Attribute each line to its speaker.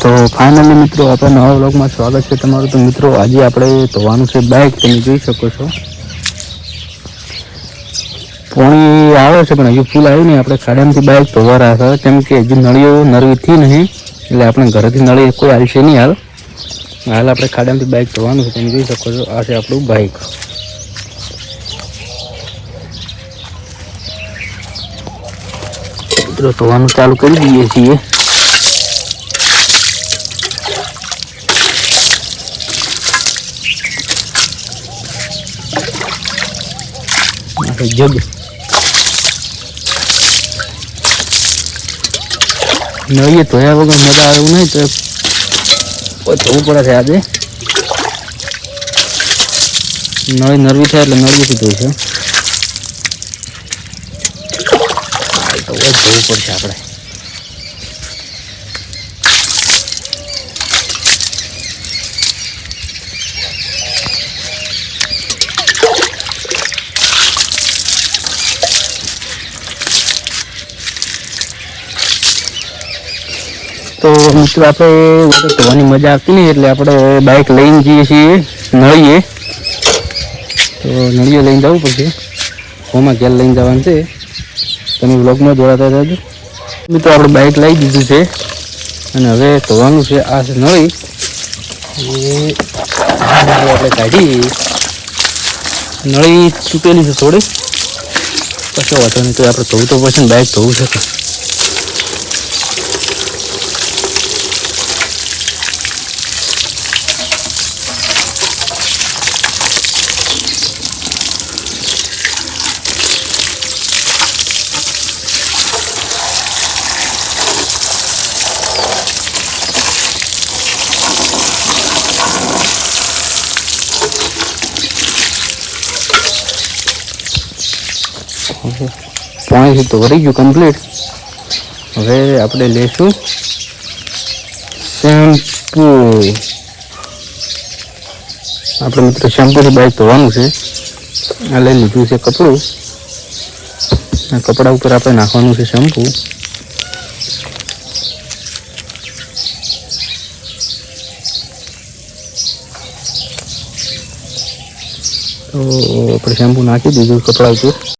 Speaker 1: તો ફાઇનલી મિત્રો આપણા નવા વ્લોગમાં સ્વાગત છે તમારું। તો મિત્રો આજે આપણે ધોવાનું છે બાઇક, તમે જોઈ શકો છો પાણી આવે છે પણ હજુ ફૂલ આવ્યું નહીં। આપણે ખાડામાંથી બાઇક ધોવા રહ્યા છે કેમ કે હજુ નળીઓ નરવીથી નહીં, એટલે આપણે ઘરેથી નળી કોઈ આવશે નહીં। હાલ આપણે ખાડામાંથી બાઇક ધોવાનું છે, તમે જોઈ શકો છો આ છે આપણું બાઇક। મિત્રો ધોવાનું ચાલુ કરી દઈએ છીએ। जग नळिए धोया वगर मजा आवे नहीं तो धोवू पड़े छे। आज नळी नरवी थाय એટલે नळीथी धोईशुं। हाल तो धोवू पड़शे आपणे। तो मित्रों आप धोवानी मजा आती नहीं એટલે આપણે બાઇક લઈને જઈએ છીએ નળીએ। तो નળીએ લઈને જવું પડશે, હોમાં ગેલ લઈને જવાનું છે। તમે વ્લોગમાં જોડાતા રહેજો। મિત્રો આપણે બાઇક લઈ દીધું છે અને હવે ધોવાનું છે। આ છે નળી, એ આપણે કાઢી નળી તૂટેલી છે થોડી, કશો વાંધો નહીં, તો આપણે ધોવું તો પછી બાઇક ધોવું છે। पानी तो भरी गयु कम्प्लीट। हवे आपणे लेशुं शेम्पू। आपणे मित्र शेम्पू थी बाइक धोवानुं छे। आ लई लीधुं छे कपड़ुं, आ कपड़ा उपर आपणे नाखवानुं छे शेम्पू। तो આપણે શેમ્પુ નાખી દીધું કપડા ઉપર।